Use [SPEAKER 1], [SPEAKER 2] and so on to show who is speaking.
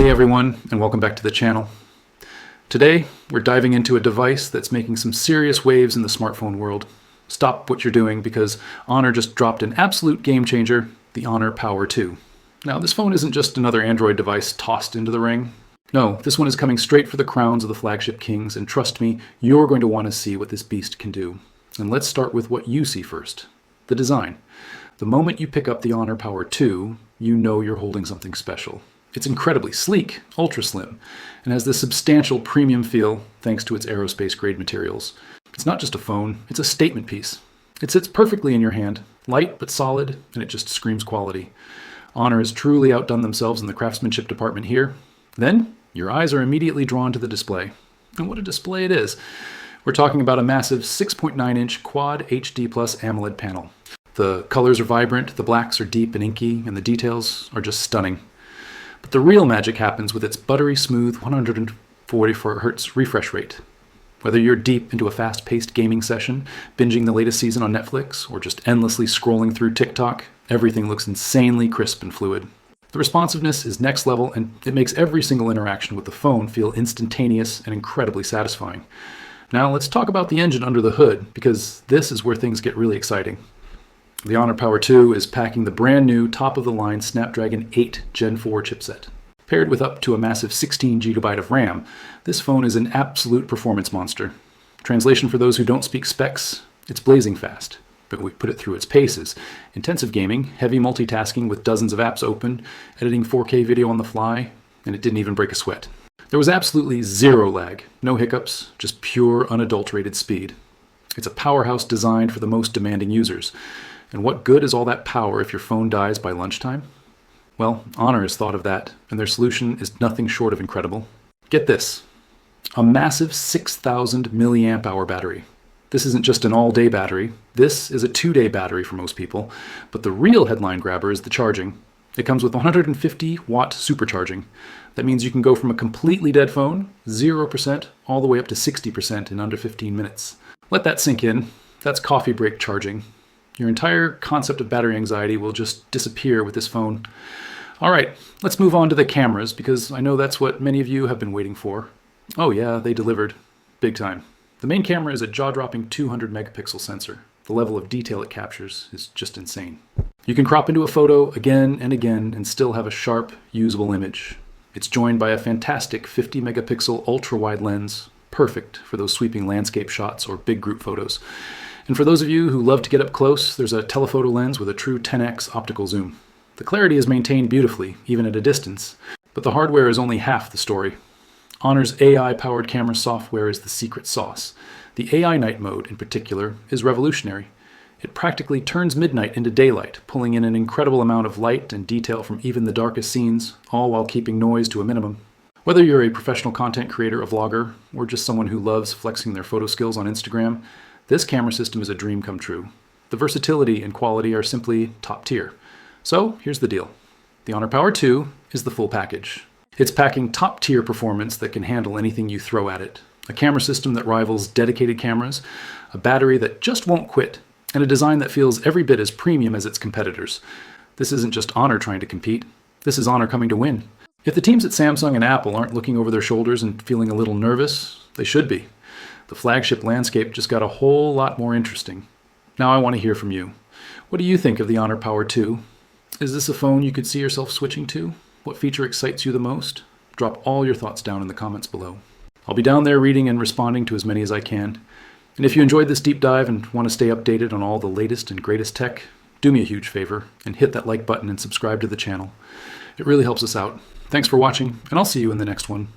[SPEAKER 1] Hey everyone, and welcome back to the channel. Today, we're diving into a device that's making some serious waves in the smartphone world. Stop what you're doing because Honor just dropped an absolute game changer, the Honor Power 2. Now, this phone isn't just another Android device tossed into the ring. No, this one is coming straight for the crowns of the flagship kings, and trust me, you're going to want to see what this beast can do. And let's start with what you see first, the design. The moment you pick up the Honor Power 2, you know you're holding something special. It's incredibly sleek, ultra slim, and has this substantial premium feel thanks to its aerospace-grade materials. It's not just a phone, it's a statement piece. It sits perfectly in your hand, light but solid, and it just screams quality. Honor has truly outdone themselves in the craftsmanship department here. Then, your eyes are immediately drawn to the display. And what a display it is! We're talking about a massive 6.9-inch Quad HD Plus AMOLED panel. The colors are vibrant, the blacks are deep and inky, and the details are just stunning. But the real magic happens with its buttery smooth 144 Hz refresh rate. Whether you're deep into a fast-paced gaming session, binging the latest season on Netflix, or just endlessly scrolling through TikTok, everything looks insanely crisp and fluid. The responsiveness is next level, and it makes every single interaction with the phone feel instantaneous and incredibly satisfying. Now let's talk about the engine under the hood, because this is where things get really exciting. The Honor Power 2 is packing the brand new top-of-the-line Snapdragon 8 Gen 4 chipset. Paired with up to a massive 16 GB of RAM, this phone is an absolute performance monster. Translation for those who don't speak specs, it's blazing fast. But we put it through its paces. Intensive gaming, heavy multitasking with dozens of apps open, editing 4K video on the fly, and it didn't even break a sweat. There was absolutely zero lag, no hiccups, just pure unadulterated speed. It's a powerhouse designed for the most demanding users. And what good is all that power if your phone dies by lunchtime? Well, Honor has thought of that, and their solution is nothing short of incredible. Get this, a massive 6,000 milliamp hour battery. This isn't just an all-day battery, this is a 2-day battery for most people, but the real headline grabber is the charging. It comes with 150-watt supercharging. That means you can go from a completely dead phone, 0%, all the way up to 60% in under 15 minutes. Let that sink in. That's coffee break charging. Your entire concept of battery anxiety will just disappear with this phone. All right, let's move on to the cameras, because I know that's what many of you have been waiting for. Oh yeah, they delivered. Big time. The main camera is a jaw-dropping 200 megapixel sensor. The level of detail it captures is just insane. You can crop into a photo again and again and still have a sharp, usable image. It's joined by a fantastic 50 megapixel ultra-wide lens, perfect for those sweeping landscape shots or big group photos. And for those of you who love to get up close, there's a telephoto lens with a true 10x optical zoom. The clarity is maintained beautifully, even at a distance, but the hardware is only half the story. Honor's AI-powered camera software is the secret sauce. The AI night mode, in particular, is revolutionary. It practically turns midnight into daylight, pulling in an incredible amount of light and detail from even the darkest scenes, all while keeping noise to a minimum. Whether you're a professional content creator, a vlogger, or just someone who loves flexing their photo skills on Instagram, this camera system is a dream come true. The versatility and quality are simply top tier. So here's the deal. The Honor Power 2 is the full package. It's packing top tier performance that can handle anything you throw at it. A camera system that rivals dedicated cameras, a battery that just won't quit, and a design that feels every bit as premium as its competitors. This isn't just Honor trying to compete. This is Honor coming to win. If the teams at Samsung and Apple aren't looking over their shoulders and feeling a little nervous, they should be. The flagship landscape just got a whole lot more interesting. Now I want to hear from you. What do you think of the Honor Power 2? Is this a phone you could see yourself switching to? What feature excites you the most? Drop all your thoughts down in the comments below. I'll be down there reading and responding to as many as I can. And if you enjoyed this deep dive and want to stay updated on all the latest and greatest tech, do me a huge favor and hit that like button and subscribe to the channel. It really helps us out. Thanks for watching, and I'll see you in the next one.